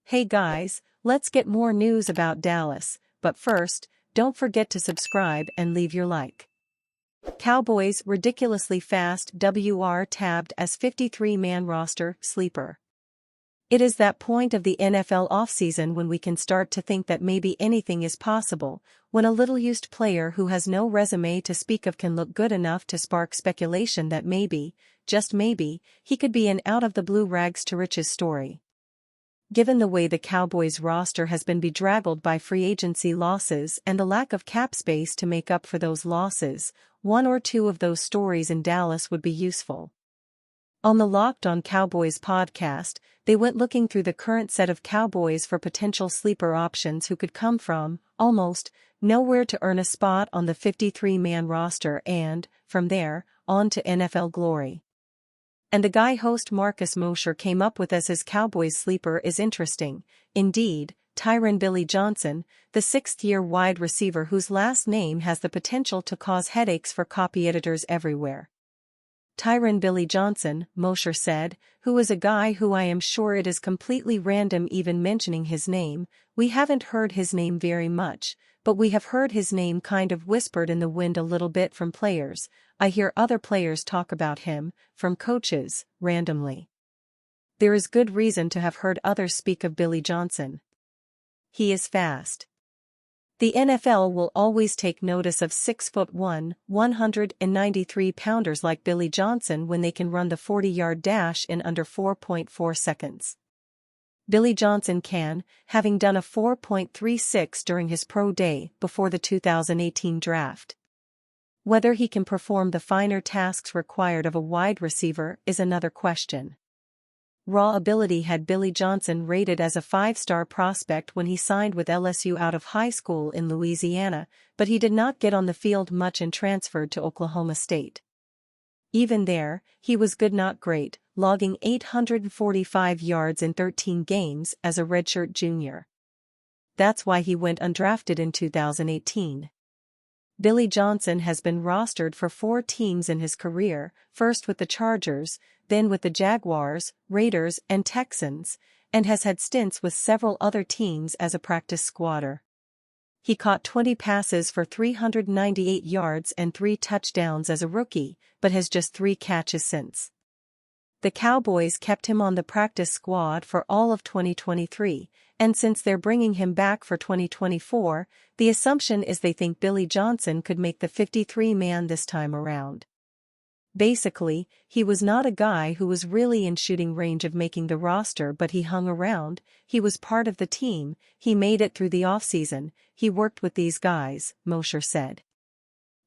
Hey guys, let's get more news about Dallas, but first, don't forget to subscribe and leave your like. Cowboys ridiculously fast WR tabbed as 53-man roster sleeper. It is that point of the NFL offseason when we can start to think that maybe anything is possible, when a little-used player who has no resume to speak of can look good enough to spark speculation that maybe, just maybe, he could be an out-of-the-blue rags-to-riches story. Given the way the Cowboys roster has been bedraggled by free agency losses and the lack of cap space to make up for those losses, one or two of those stories in Dallas would be useful. On the Locked On Cowboys podcast, they went looking through the current set of Cowboys for potential sleeper options who could come from, almost, nowhere to earn a spot on the 53-man roster and, from there, on to NFL glory. And the guy host Marcus Mosher came up with as his Cowboys sleeper is interesting, indeed, Tyron Billy Johnson, the sixth-year wide receiver whose last name has the potential to cause headaches for copy editors everywhere. Tyron Billy Johnson, Mosher said, who is a guy who I am sure it is completely random even mentioning his name. We haven't heard his name very much, but we have heard his name kind of whispered in the wind a little bit from players. I hear other players talk about him, from coaches, randomly. There is good reason to have heard others speak of Billy Johnson. He is fast. The NFL will always take notice of 6'1", 193-pounders like Billy Johnson when they can run the 40-yard dash in under 4.4 seconds. Billy Johnson can, having done a 4.36 during his pro day before the 2018 draft. Whether he can perform the finer tasks required of a wide receiver is another question. Raw ability had Billy Johnson rated as a 5-star prospect when he signed with LSU out of high school in Louisiana, but he did not get on the field much and transferred to Oklahoma State. Even there, he was good not great, logging 845 yards in 13 games as a redshirt junior. That's why he went undrafted in 2018. Billy Johnson has been rostered for 4 teams in his career, first with the Chargers, then with the Jaguars, Raiders, and Texans, and has had stints with several other teams as a practice squatter. He caught 20 passes for 398 yards and 3 touchdowns as a rookie, but has just 3 catches since. The Cowboys kept him on the practice squad for all of 2023, and since they're bringing him back for 2024, the assumption is they think Billy Johnson could make the 53-man this time around. Basically, he was not a guy who was really in shooting range of making the roster, but he hung around, he was part of the team, he made it through the offseason, he worked with these guys, Mosher said.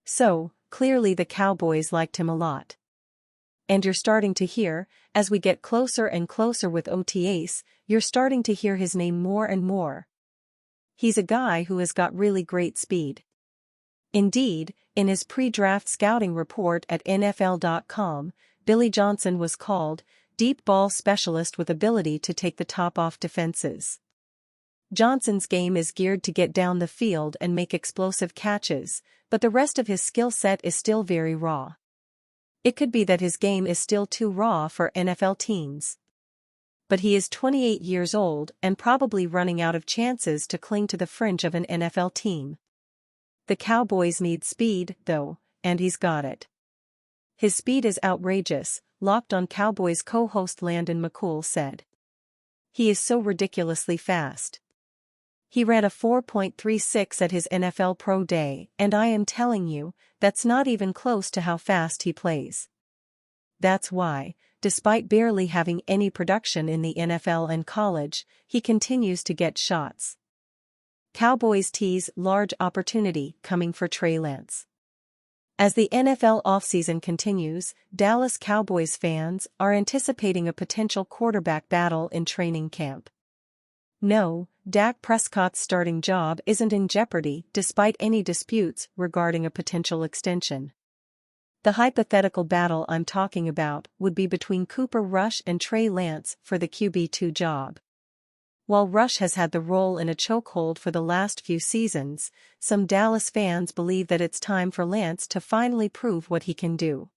So, clearly the Cowboys liked him a lot. And you're starting to hear, as we get closer and closer with OTAs, you're starting to hear his name more and more. He's a guy who has got really great speed. Indeed, in his pre-draft scouting report at NFL.com, Billy Johnson was called, deep ball specialist with ability to take the top off defenses. Johnson's game is geared to get down the field and make explosive catches, but the rest of his skill set is still very raw. It could be that his game is still too raw for NFL teams. But he is 28 years old and probably running out of chances to cling to the fringe of an NFL team. The Cowboys need speed, though, and he's got it. His speed is outrageous, Locked On Cowboys co-host Landon McCool said. He is so ridiculously fast. He ran a 4.36 at his NFL Pro Day, and I am telling you, that's not even close to how fast he plays. That's why, despite barely having any production in the NFL and college, he continues to get shots. Cowboys tease large opportunity coming for Trey Lance. As the NFL offseason continues, Dallas Cowboys fans are anticipating a potential quarterback battle in training camp. No, Dak Prescott's starting job isn't in jeopardy despite any disputes regarding a potential extension. The hypothetical battle I'm talking about would be between Cooper Rush and Trey Lance for the QB2 job. While Rush has had the role in a chokehold for the last few seasons, some Dallas fans believe that it's time for Lance to finally prove what he can do.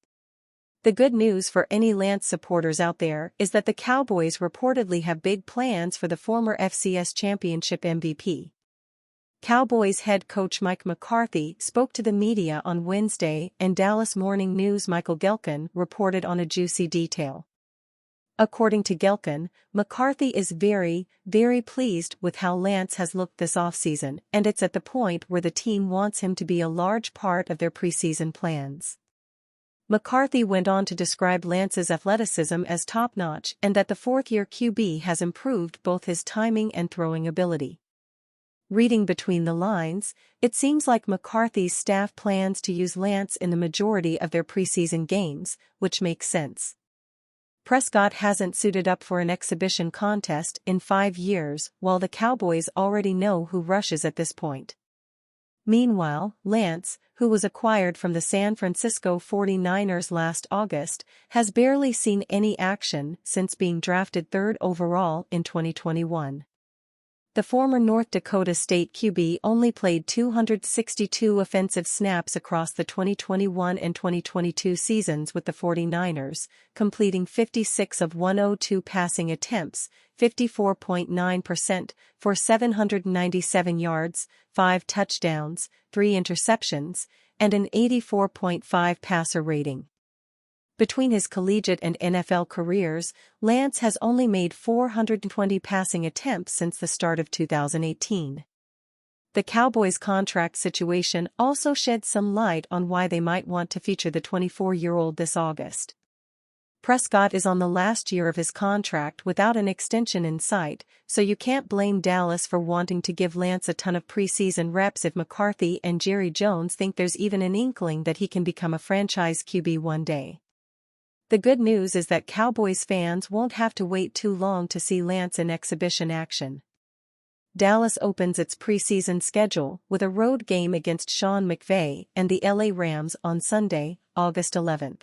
The good news for any Lance supporters out there is that the Cowboys reportedly have big plans for the former FCS championship MVP. Cowboys head coach Mike McCarthy spoke to the media on Wednesday, and Dallas Morning News' Michael Gehlken reported on a juicy detail. According to Gehlken, McCarthy is very, very pleased with how Lance has looked this offseason, and it's at the point where the team wants him to be a large part of their preseason plans. McCarthy went on to describe Lance's athleticism as top-notch and that the fourth-year QB has improved both his timing and throwing ability. Reading between the lines, it seems like McCarthy's staff plans to use Lance in the majority of their preseason games, which makes sense. Prescott hasn't suited up for an exhibition contest in 5 years, while the Cowboys already know who rushes at this point. Meanwhile, Lance, who was acquired from the San Francisco 49ers last August, has barely seen any action since being drafted 3rd overall in 2021. The former North Dakota State QB only played 262 offensive snaps across the 2021 and 2022 seasons with the 49ers, completing 56 of 102 passing attempts, 54.9%, for 797 yards, 5 touchdowns, 3 interceptions, and an 84.5 passer rating. Between his collegiate and NFL careers, Lance has only made 420 passing attempts since the start of 2018. The Cowboys' contract situation also sheds some light on why they might want to feature the 24-year-old this August. Prescott is on the last year of his contract without an extension in sight, so you can't blame Dallas for wanting to give Lance a ton of preseason reps if McCarthy and Jerry Jones think there's even an inkling that he can become a franchise QB one day. The good news is that Cowboys fans won't have to wait too long to see Lance in exhibition action. Dallas opens its preseason schedule with a road game against Sean McVay and the LA Rams on Sunday, August 11th.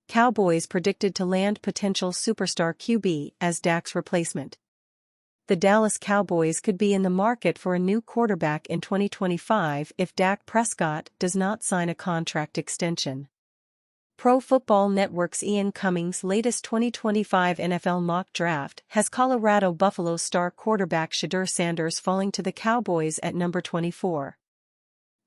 Cowboys predicted to land potential superstar QB as Dak's replacement. The Dallas Cowboys could be in the market for a new quarterback in 2025 if Dak Prescott does not sign a contract extension. Pro Football Network's Ian Cummings' latest 2025 NFL mock draft has Colorado Buffalo star quarterback Shedeur Sanders falling to the Cowboys at number 24.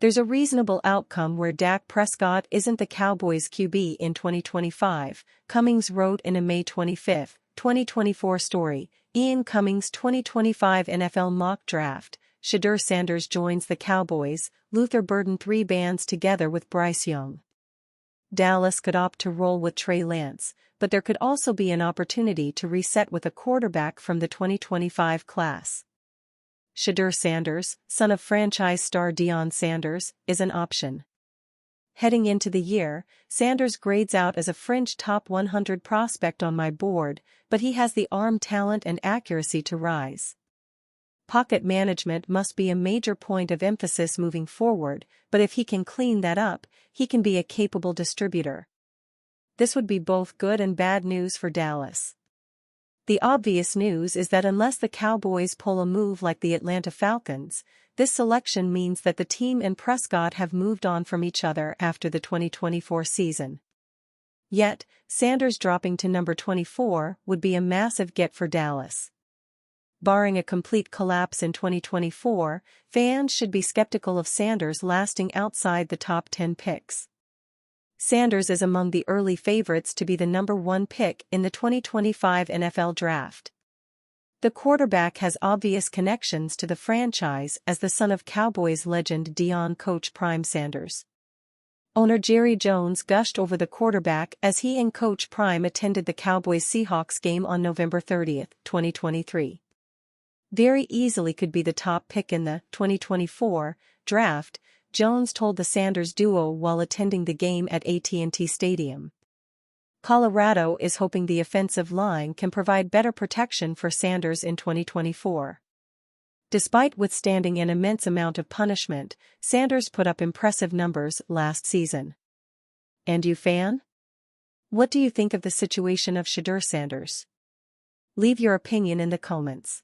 There's a reasonable outcome where Dak Prescott isn't the Cowboys' QB in 2025, Cummings wrote in a May 25, 2024 story. Ian Cummings' 2025 NFL mock draft, Shedeur Sanders joins the Cowboys, Luther Burden 3 bands together with Bryce Young. Dallas could opt to roll with Trey Lance, but there could also be an opportunity to reset with a quarterback from the 2025 class. Shedeur Sanders, son of franchise star Deion Sanders, is an option. Heading into the year, Sanders grades out as a fringe top 100 prospect on my board, but he has the arm talent and accuracy to rise. Pocket management must be a major point of emphasis moving forward, but if he can clean that up, he can be a capable distributor. This would be both good and bad news for Dallas. The obvious news is that unless the Cowboys pull a move like the Atlanta Falcons, this selection means that the team and Prescott have moved on from each other after the 2024 season. Yet, Sanders dropping to number 24 would be a massive get for Dallas. Barring a complete collapse in 2024, fans should be skeptical of Sanders lasting outside the top 10 picks. Sanders is among the early favorites to be the number 1 pick in the 2025 NFL Draft. The quarterback has obvious connections to the franchise as the son of Cowboys legend Deion coach Prime Sanders. Owner Jerry Jones gushed over the quarterback as he and Coach Prime attended the Cowboys-Seahawks game on November 30, 2023. Very easily could be the top pick in the 2024 draft, Jones told the Sanders duo while attending the game at AT&T Stadium. Colorado is hoping the offensive line can provide better protection for Sanders in 2024. Despite withstanding an immense amount of punishment, Sanders put up impressive numbers last season. And you fan? What do you think of the situation of Shedeur Sanders? Leave your opinion in the comments.